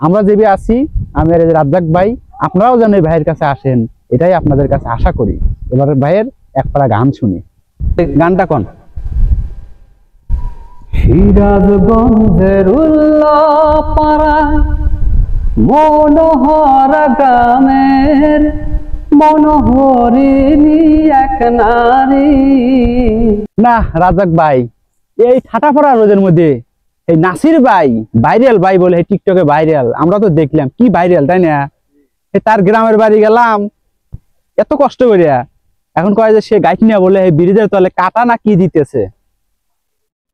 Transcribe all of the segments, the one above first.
আমরা যেভাবে আছি, আমি আর রাজ্জাক ভাই, আপনারাও যেন এই ভাইয়ের কাছে আসেন, এটাই আপনাদের কাছে আশা করি। এবার ভাইয়ের এক পাড়া গান শুনি। গানটা কোন? সিরাজগঞ্জের উল্লাপাড়া মনোহর গ্রামের মনোহরিণী এক নারী। না রাজ্জাক ভাই, এই ঠাটাফড়া রোদের মধ্যে এই নাসির ভাই ভাইরাল ভাই বলে টিকটকে ভাইরাল, আমরা তো দেখলাম কি ভাইরাল, তাই না? তার গ্রামের বাড়ি গেলাম এত কষ্ট করিয়া, এখন কয় যে সে গাইড নিয়ে বলে এই ব্রিজের তলে কাটা না কি দিতেছে।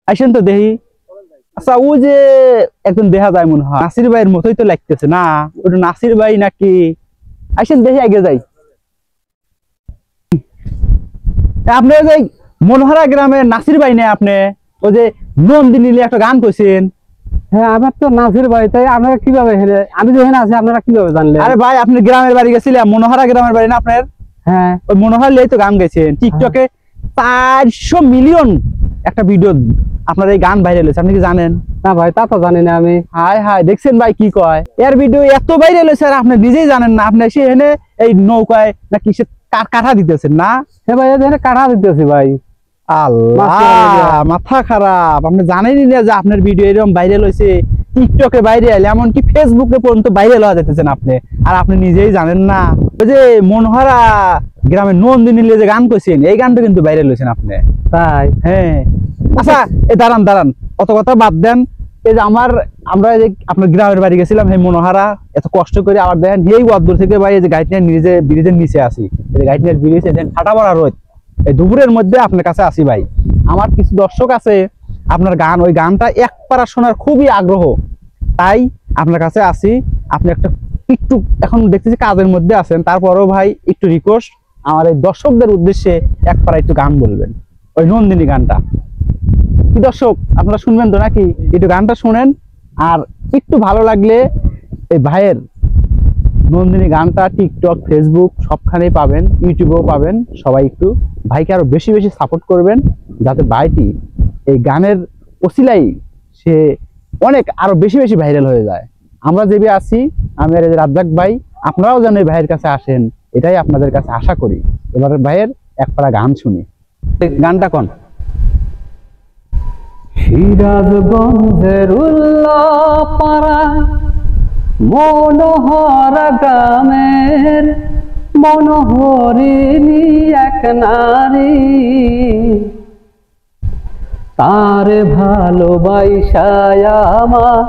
আসেন তো দেখি। আচ্ছা, ও যে একজন দেখা যায় মনে হয় নাসির ভাইয়ের মতোই তো লাগতেছে না? ওটা নাসির ভাই নাকি? আসেন দেখি, আগে যাই। আপনি যে মনোহরা গ্রামের নাসির ভাই না? আপনি ওই যে নন্দিনী একটা গান কইছেন। হ্যাঁ, আমার তো নাসির ভাই, তাই আপনারা কিভাবে হেলে, আমি তো এখানে আছি, আপনারা কিভাবে জানলেন? আরে ভাই, আপনি গ্রামের বাড়ি গেছিলেন, মনোহরা গ্রামের বাড়ি না আপনার? হ্যাঁ, ওই মনোহর লিয়ে তো গান গেছেন টিকটকে। 400 মিলিয়ন একটা ভিডিও আপনার এই গান ভাইরাল হয়েছে, আপনি কি জানেন? না ভাই, তা তো জানি না আমি। হায় হায়, দেখছেন ভাই কি কয়, এর ভিডিও এত ভাইরাল হয়েছে আর আপনি নিজেই জানেন না। আপনি এসে এনে এই নৌকায় না কিসে কাঠা দিতেছেন না? হ্যাঁ ভাই, এখানে কাটা দিতেছি ভাই। আল্লাহ, মাথা খারাপ। আপনি জানেনই না যে আপনার ভিডিও এরকম ভাইরাল হয়েছে, টিকটকে ভাইরাল, এমনকি ফেসবুকে পর্যন্ত ভাইরাল হওয়া যেতেছেন আপনি, আর আপনি নিজেই জানেন না। ওই যে মনোহরা গ্রামের নন্দিনী যে গান করছেন, এই গানটা কিন্তু ভাইরাল হয়েছেন আপনি। তাই? হ্যাঁ। আচ্ছা, এই দাঁড়ান দাঁড়ান, অত কথা বাদ দেন। এই যে আমরা এই যে আপনার গ্রামের বাড়ি গেছিলাম, এই মনোহরা, এত কষ্ট করে আবার দেখেন এই ওয়াদুর থেকে ভাই এই যে গাইড নিয়ে নিজে ব্রিজের নিচে আসি, এই যে গাইড নিয়ে ব্রিজ ঠাটাপড়া রোদ, এই দুপুরের মধ্যে আপনার কাছে আসি ভাই। আমার কিছু দর্শক আছে, আপনার গান, ওই গানটা এক পারা শোনার খুবই আগ্রহ, তাই আপনার কাছে আসি। আপনি একটু এখন দেখতেছি কাজের মধ্যে আছেন, তারপরেও ভাই একটু রিকোয়েস্ট, আমার এই দর্শকদের উদ্দেশ্যে এক পারা একটু গান বলবেন, ওই নন্দিনী গানটা। কি দর্শক, আপনারা শুনবেন তো নাকি? একটু গানটা শুনেন, আর একটু ভালো লাগলে এই ভাইয়ের নন্দিনী গানটা টিকটক, ফেসবুক সবখানেই পাবেন, ইউটিউবেও পাবেন। সবাই একটু ভাইকে আরো বেশি বেশি সাপোর্ট করবেন, যাতে ভাইটি এই গানের ওসিলাই সে অনেক আরো বেশি বেশি ভাইরাল হয়ে যায়। আমরা যেভাবে আছি, আমি আর রাজ্জাক ভাই, আপনারাও যেন এই ভাইয়ের কাছে আসেন, এটাই আপনাদের কাছে আশা করি। এবার ভাইয়ের এক পাড়া গান শুনি। গানটা কোন? সিরাজগঞ্জের উল্লাপাড়া মনোহর গ্রামের মনোহরিণী এক নারী। তার ভালোবাসায় আমার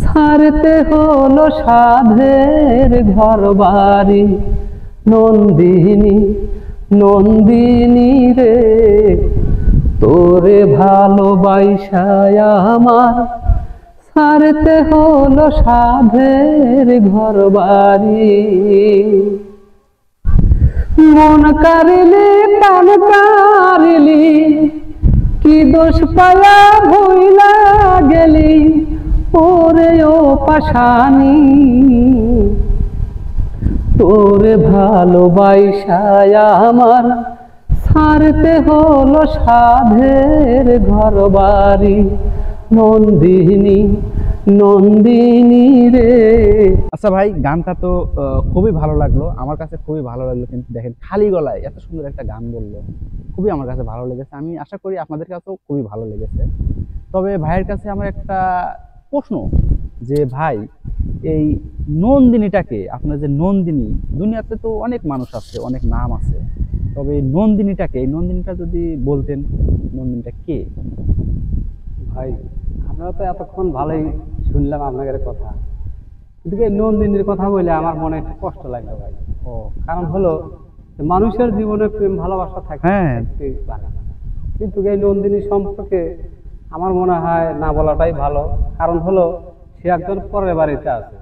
ছাড়তে হলো সাধের ঘর বাড়ি। নন্দিনী নন্দিনী রে, তোরে ভালোবাসায় আমার ছাড়তে হলো সাধের ঘর বাড়ি। মন কারিলি প্রাণ কারিলি, কি দোষ পায়া ভইলা গেলি ওরে ও পাশানি। তোরে ভালোবাসায় আমার ছাড়তে হলো সাধের ঘর বাড়ি। নন্দিনী নন্দিনী রে। আচ্ছা ভাই, গানটা তো খুবই ভালো লাগলো, আমার কাছে খুবই ভালো লাগলো। কিন্তু দেখেন খালি গলায় এত সুন্দর একটা গান বললো, খুবই আমার কাছে ভালো লেগেছে। আমি আশা করি আপনাদের কাছেও খুবই ভালো লেগেছে। তবে ভাইয়ের কাছে আমার একটা প্রশ্ন, যে ভাই এই নন্দিনীটাকে, আপনার যে নন্দিনী, দুনিয়াতে তো অনেক মানুষ আছে, অনেক নাম আছে, তবে এই নন্দিনীটাকে, এই নন্দিনীটা যদি বলতেন, নন্দিনীটা কে? ভাই, আপনারা তো এতক্ষণ ভালোই শুনলাম আপনাদের কথা, কিন্তু এই নন্দিনীর কথা বলে আমার মনে একটু কষ্ট লাগলো ভাই। ও, কারণ হলো যে মানুষের জীবনে প্রেম ভালোবাসা থাকে, হ্যাঁ, কিন্তু এই নন্দিনী সম্পর্কে আমার মনে হয় না বলাটাই ভালো। কারণ হলো সে একজন পরের বাড়িতে আছে,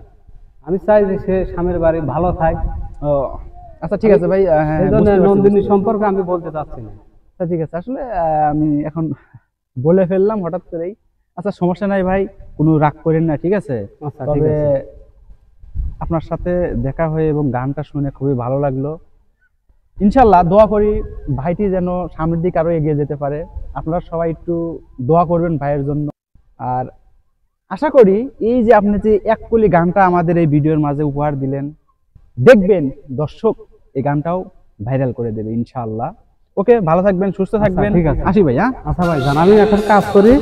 আমি চাই যে সে স্বামীর বাড়ি ভালো থাক। ও আচ্ছা, ঠিক আছে ভাই, হ্যাঁ, সেই জন্য নন্দিনী সম্পর্কে আমি বলতে চাচ্ছি না। আচ্ছা ঠিক আছে, আসলে আমি এখন বলে ফেললাম হঠাৎ করেই। আচ্ছা সমস্যা নাই ভাই, কোনো রাগ করেন না, ঠিক আছে? আচ্ছা, ঠিক তবে আছে। আপনার সাথে দেখা হয়ে এবং গানটা শুনে খুবই ভালো লাগলো। ইনশাল্লাহ দোয়া করি ভাইটি যেন সামনের দিকে আরো এগিয়ে যেতে পারে। আপনারা সবাই একটু দোয়া করবেন ভাইয়ের জন্য। আর আশা করি এই যে আপনি যে এক কলি গানটা আমাদের এই ভিডিওর মাঝে উপহার দিলেন, দেখবেন দর্শক এই গানটাও ভাইরাল করে দেবে ইনশাআল্লাহ। ওকে, ভালো থাকবেন, সুস্থ থাকবেন। ঠিক আছে। আসি ভাই। হ্যাঁ, আচ্ছা ভাই জান, আমি এখন কাজ করি।